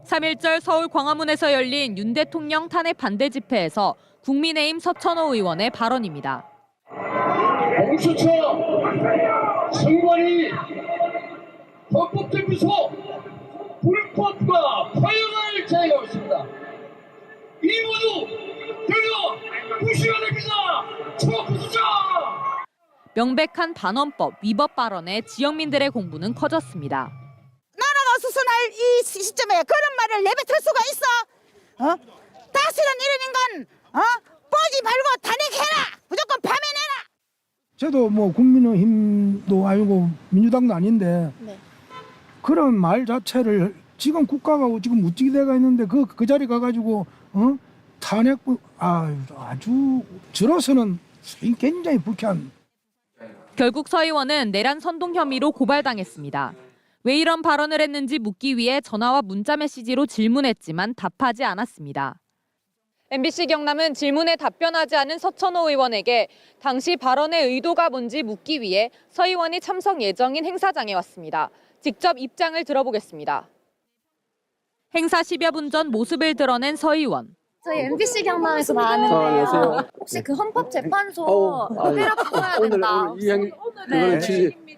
3.1절 서울 광화문에서 열린 윤 대통령 탄핵 반대 집회에서 국민의힘 서천호 의원의 발언입니다. 공수처 선관위 헌법재판소 불법과 파행을 제기하고 있습니다. 이 모두 되려 부셔야 됩니다. 초부수자! 명백한 반헌법 위법 발언에 지역민들의 공분은 커졌습니다. 나라가 수순할 이 시점에 그런 말을 내뱉을 수가 있어? 다시는 이런 인간 뻗지 말고 탄핵해라. 무조건 파면해라. 저도 뭐 국민의힘도 아니고 민주당도 아닌데 그런 말 자체를 지금 국가가 지금 무찌개가 있는데 그 자리 가가지고 탄핵 아주 저로서는 굉장히 불쾌한. 결국 서 의원은 내란 선동 혐의로 고발당했습니다. 왜 이런 발언을 했는지 묻기 위해 전화와 문자 메시지로 질문했지만 답하지 않았습니다. MBC 경남은 질문에 답변하지 않은 서천호 의원에게 당시 발언의 의도가 뭔지 묻기 위해 서 의원이 참석 예정인 행사장에 왔습니다. 직접 입장을 들어보겠습니다. 행사 10여 분 전 모습을 드러낸 서 의원. 저희 MBC 경남에서 나왔는데요. 혹시 그 헌법재판소 때려 부숴야 된다. 오늘 그거는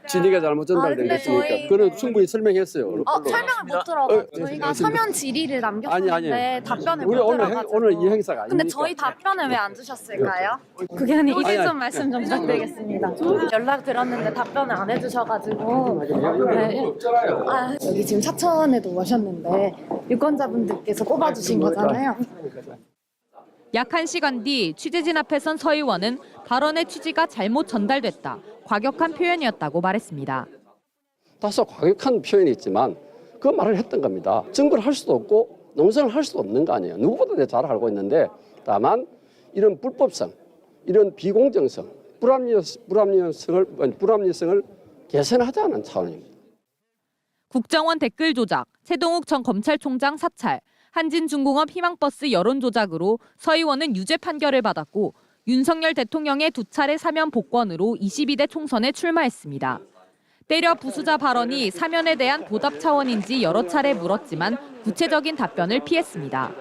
진위가 잘못 전달된 것이니까 그거는 충분히 설명했어요. 설명을 못 들어서 저희가 서면 질의를 남겼었는데 답변을 못 들어가지고. 오늘 이 행사가 아니니까. 근데 저희 답변을 왜 안 주셨을까요? 그게 아니 이제 좀 말씀 좀 부탁드리겠습니다. 연락 드렸는데 답변을 안 해주셔가지고. 네. 여기 지금 사천에도 오셨는데 유권자분들께서 뽑아주신 거잖아요. 약 1시간 뒤 취재진 앞에 선 서 의원은 발언의 취지가 잘못 전달됐다. 과격한 표현이었다고 말했습니다. 다소 과격한 표현이 있지만 그 말을 했던 겁니다. 증거를 할 수도 없고 논쟁을 할 수도 없는 거 아니에요. 누구보다 잘 알고 있는데 다만 이런 불법성, 이런 비공정성, 불합리성을 개선하자는 차원입니다. 국정원 댓글 조작, 최동욱 전 검찰총장 사찰, 한진중공업 희망버스 여론 조작으로 서 의원은 유죄 판결을 받았고 윤석열 대통령의 2차례 사면 복권으로 22대 총선에 출마했습니다. 때려 부수자 발언이 사면에 대한 보답 차원인지 여러 차례 물었지만 구체적인 답변을 피했습니다.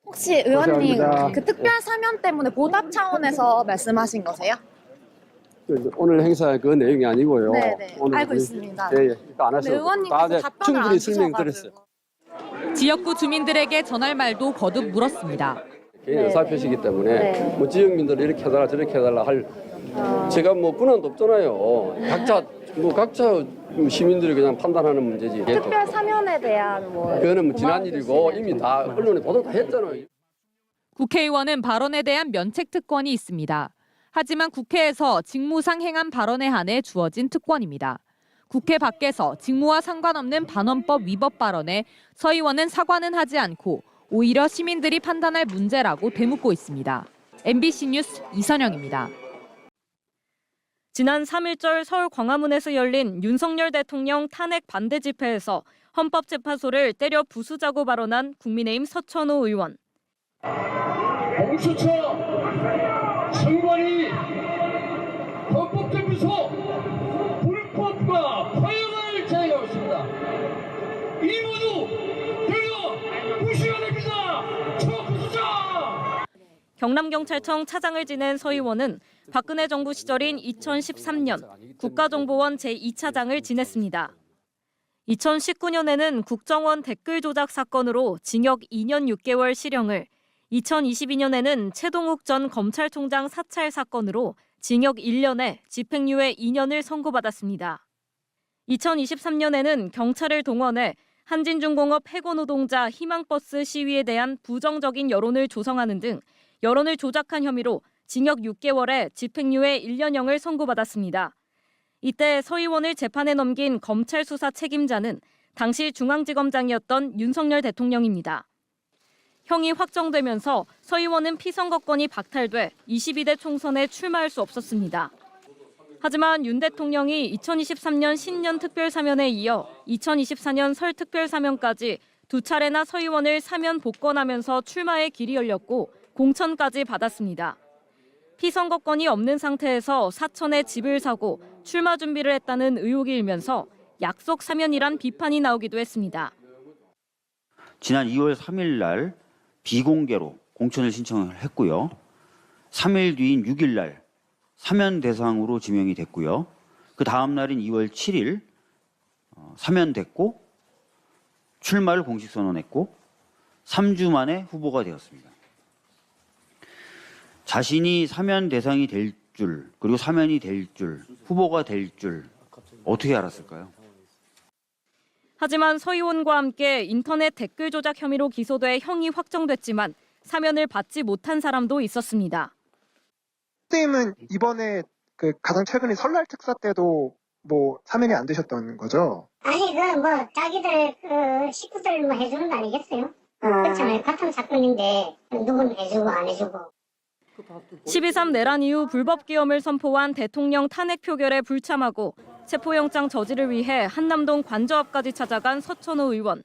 혹시 의원님 그 특별 사면 때문에 보답 차원에서 말씀하신 거세요? 오늘 행사 그 내용이 아니고요. 네네, 오늘 알고 있습니다. 예, 안 하셔도 의원님께서 답변을 충분히 안 설명드렸어요. 지역구 주민들에게 전할 말도 거듭 물었습니다. 개인 의사표시이기 때문에 뭐 지역민들 이렇게 해달라 저렇게 해달라 할 제가 뭐 권한도 없잖아요. 각자 시민들이 그냥 판단하는 문제지. 특별 사면에 대한 그거는 뭐 지난 일이고 이미 다 언론에 보도 다 했잖아요. 국회의원은 발언에 대한 면책 특권이 있습니다. 하지만 국회에서 직무상 행한 발언에 한해 주어진 특권입니다. 국회 밖에서 직무와 상관없는 반헌법 위법 발언에 서 의원은 사과는 하지 않고 오히려 시민들이 판단할 문제라고 되묻고 있습니다. MBC 뉴스 이선영입니다. 지난 3.1절 서울 광화문에서 열린 윤석열 대통령 탄핵 반대 집회에서 헌법재판소를 때려 부수자고 발언한 국민의힘 서천호 의원. 공수처 선관위 헌법재판소 불법과 파행을 제기하고 있습니다. 이 모두 되려 부셔야 됩니다. 초부수자! 경남경찰청 차장을 지낸 서 의원은 박근혜 정부 시절인 2013년 국가정보원 제2차장을 지냈습니다. 2019년에는 국정원 댓글 조작 사건으로 징역 2년 6개월 실형을, 2022년에는 최동욱 전 검찰총장 사찰 사건으로 징역 1년에 집행유예 2년을 선고받았습니다. 2023년에는 경찰을 동원해 한진중공업 해고 노동자 희망버스 시위에 대한 부정적인 여론을 조성하는 등 여론을 조작한 혐의로 징역 6개월에 집행유예 1년형을 선고받았습니다. 이때 서 의원을 재판에 넘긴 검찰 수사 책임자는 당시 중앙지검장이었던 윤석열 대통령입니다. 형이 확정되면서 서 의원은 피선거권이 박탈돼 22대 총선에 출마할 수 없었습니다. 하지만 윤 대통령이 2023년 신년 특별사면에 이어 2024년 설 특별사면까지 2차례나 서 의원을 사면 복권하면서 출마의 길이 열렸고 공천까지 받았습니다. 피선거권이 없는 상태에서 사천에 집을 사고 출마 준비를 했다는 의혹이 일면서 약속 사면이란 비판이 나오기도 했습니다. 지난 2월 3일 날 비공개로 공천을 신청을 했고요. 3일 뒤인 6일 날 사면 대상으로 지명이 됐고요. 그 다음 날인 2월 7일 사면됐고 출마를 공식 선언했고 3주 만에 후보가 되었습니다. 자신이 사면 대상이 될 줄, 그리고 사면이 될 줄, 후보가 될 줄 어떻게 알았을까요? 하지만 서 의원과 함께 인터넷 댓글 조작 혐의로 기소돼 형이 확정됐지만 사면을 받지 못한 사람도 있었습니다. 선생님은 이번에 그 가장 최근에 설날 특사 때도 뭐 사면이 안 되셨던 거죠? 아니, 뭐, 자기들, 식구들 뭐 해주는 거 아니겠어요? 그렇잖아요. 같은 사건인데, 누구는 해주고 안 해주고. 12.3 내란 이후 불법 기염을 선포한 대통령 탄핵 표결에 불참하고 체포영장 저지를 위해 한남동 관저 앞까지 찾아간 서천호 의원.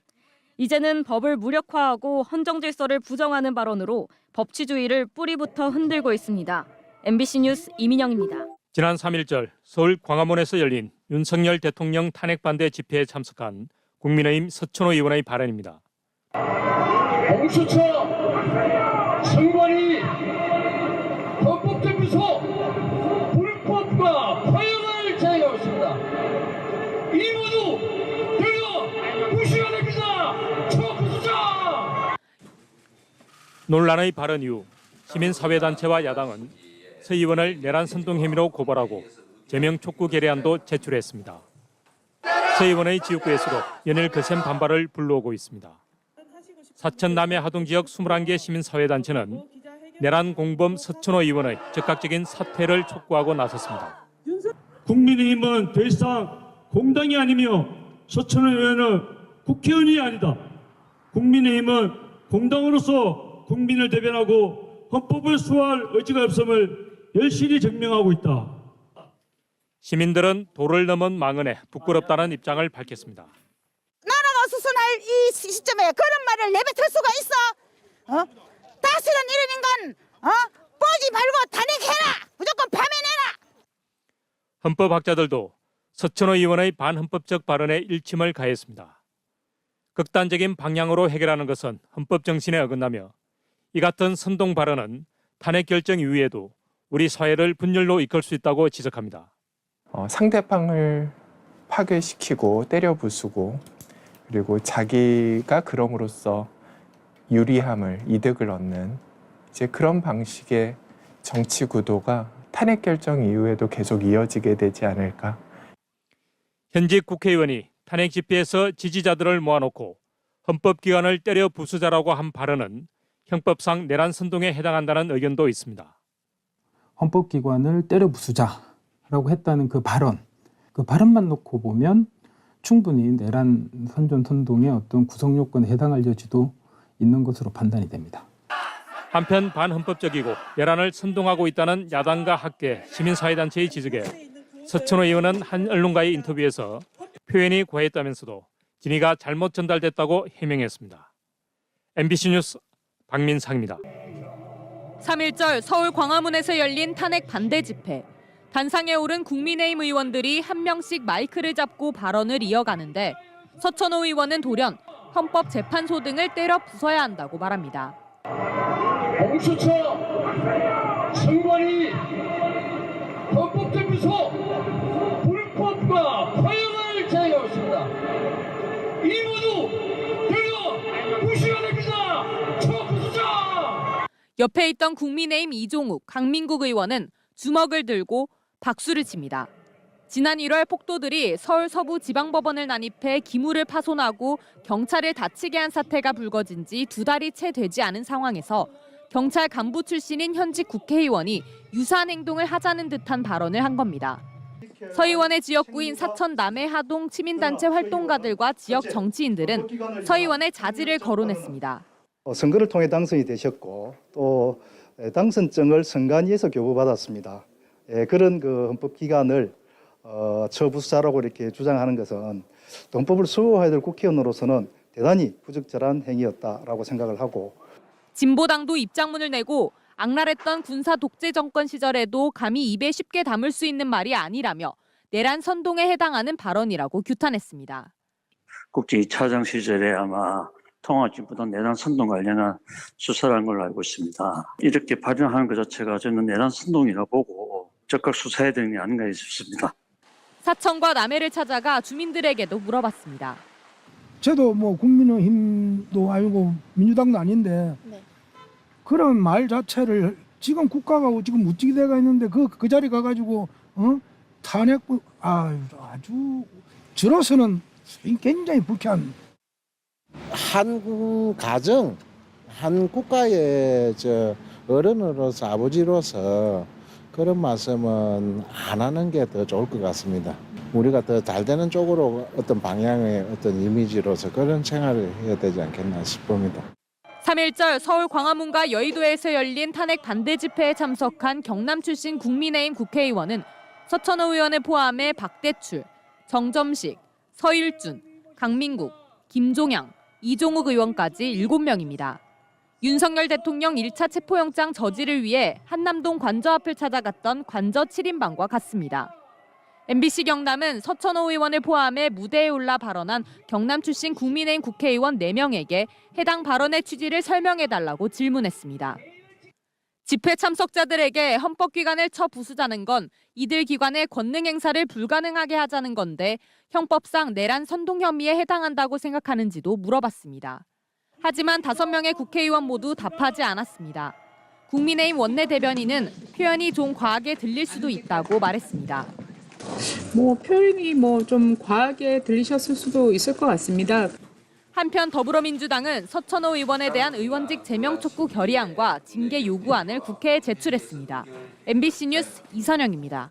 이제는 법을 무력화하고 헌정질서를 부정하는 발언으로 법치주의를 뿌리부터 흔들고 있습니다. MBC 뉴스 이민영입니다. 지난 3일절 서울 광화문에서 열린 윤석열 대통령 탄핵 반대 집회에 참석한 국민의힘 서천호 의원의 발언입니다. 공수처 선관위 헌법재판소 불법과 파행을 제기하고 있습니다. 이 모두 대거 무시해야 됩니다. 초구수장! 논란의 발언 이후 시민사회단체와 야당은 서 의원을 내란 선동 혐의로 고발하고 제명 촉구 결의안도 제출했습니다. 서 의원의 지역구에서도 연일 거센 반발을 불러오고 있습니다. 사천 남해 하동 지역 21개 시민사회단체는 내란 공범 서천호 의원의 즉각적인 사퇴를 촉구하고 나섰습니다. 국민의힘은 더 이상 공당이 아니며 서천호 의원은 국회의원이 아니다. 국민의힘은 공당으로서 국민을 대변하고 헌법을 수호할 의지가 없음을 열심히 증명하고 있다. 시민들은 도를 넘은 망언에 부끄럽다는 입장을 밝혔습니다. 나라가 수순할 이 시점에 그런 말을 내뱉을 수가 있어? 다시는 이런 인간 뽀지 말고 탄핵해라. 무조건 파면해라. 헌법학자들도 서천호 의원의 반헌법적 발언에 일침을 가했습니다. 극단적인 방향으로 해결하는 것은 헌법 정신에 어긋나며 이 같은 선동 발언은 탄핵 결정 이후에도 우리 사회를 분열로 이끌 수 있다고 지적합니다. 상대방을 파괴시키고 때려 부수고 그리고 자기가 그럼으로써 유리함을 이득을 얻는 이제 그런 방식의 정치 구도가 탄핵 결정 이후에도 계속 이어지게 되지 않을까. 현직 국회의원이 탄핵 집회에서 지지자들을 모아놓고 헌법기관을 때려 부수자라고 한 발언은 형법상 내란 선동에 해당한다는 의견도 있습니다. 헌법기관을 때려 부수자라고 했다는 그 발언만 놓고 보면 충분히 내란 선전 선동의 어떤 구성 요건에 해당할 여지도 있는 것으로 판단이 됩니다. 한편 반헌법적이고 내란을 선동하고 있다는 야당과 학계, 시민사회단체의 지적에 서천호 의원은 한 언론과의 인터뷰에서 표현이 과했다면서도 진위가 잘못 전달됐다고 해명했습니다. MBC 뉴스 박민상입니다. 3일절 서울 광화문에서 열린 탄핵 반대 집회. 단상에 오른 국민의힘 의원들이 한 명씩 마이크를 잡고 발언을 이어가는데 서천호 의원은 돌연 헌법재판소 등을 때려 부숴야 한다고 말합니다. 공수처 선관위 헌법재판소 불법과 파행을 제기하고 있습니다. 이 모두 대거 무시해야 됩니다. 초구수장! 옆에 있던 국민의힘 이종욱, 강민국 의원은 주먹을 들고 박수를 칩니다. 지난 1월 폭도들이 서울 서부 지방법원을 난입해 기물을 파손하고 경찰을 다치게 한 사태가 불거진 지 2달이 채 되지 않은 상황에서 경찰 간부 출신인 현직 국회의원이 유사한 행동을 하자는 듯한 발언을 한 겁니다. 서 의원의 지역구인 사천 남해 하동 시민단체 활동가들과 지역 정치인들은 서 의원의 자질을 거론했습니다. 선거를 통해 당선이 되셨고 또 당선증을 선관위에서 교부받았습니다. 그런 그 헌법기관을 처부수자라고 이렇게 주장하는 것은 헌법을 수호해야 될 국회의원으로서는 대단히 부적절한 행위였다라고 생각을 하고 진보당도 입장문을 내고 악랄했던 군사 독재 정권 시절에도 감히 입에 쉽게 담을 수 있는 말이 아니라며 내란 선동에 해당하는 발언이라고 규탄했습니다. 국제 2차전 시절에 아마 통화기보다 내란 선동 관련한 수사라는 걸로 알고 있습니다. 이렇게 발언하는 것 자체가 저는 내란 선동이라 보고 적극 수사해야 되는 게 아닌가 싶습니다. 사천과 남해를 찾아가 주민들에게도 물어봤습니다. 저도 뭐 국민의힘도 아니고 민주당도 아닌데 그런 말 자체를 지금 국가가 지금 무찌게 돼가 있는데 그 자리 가가지고 탄핵 아주 저로서는 굉장히 불쾌한. 한 가정, 한 국가의 어른으로서 아버지로서 그런 말씀은 안 하는 게 더 좋을 것 같습니다. 우리가 더 잘 되는 쪽으로 어떤 방향의 어떤 이미지로서 그런 생활을 해야 되지 않겠나 싶습니다. 3.1절 서울 광화문과 여의도에서 열린 탄핵 반대 집회에 참석한 경남 출신 국민의힘 국회의원은 서천호 의원을 포함해 박대출, 정점식, 서일준, 강민국, 김종양, 이종욱 의원까지 7명입니다. 윤석열 대통령 1차 체포영장 저지를 위해 한남동 관저 앞을 찾아갔던 관저 7인방과 같습니다. MBC 경남은 서천호 의원을 포함해 무대에 올라 발언한 경남 출신 국민의힘 국회의원 4명에게 해당 발언의 취지를 설명해달라고 질문했습니다. 집회 참석자들에게 헌법기관을 쳐부수자는 건 이들 기관의 권능 행사를 불가능하게 하자는 건데 형법상 내란 선동 혐의에 해당한다고 생각하는지도 물어봤습니다. 하지만 5명의 국회의원 모두 답하지 않았습니다. 국민의힘 원내대변인은 표현이 좀 과하게 들릴 수도 있다고 말했습니다. 표현이 좀 과하게 들리셨을 수도 있을 것 같습니다. 한편 더불어민주당은 서천호 의원에 대한 의원직 제명 촉구 결의안과 징계 요구안을 국회에 제출했습니다. MBC 뉴스 이선영입니다.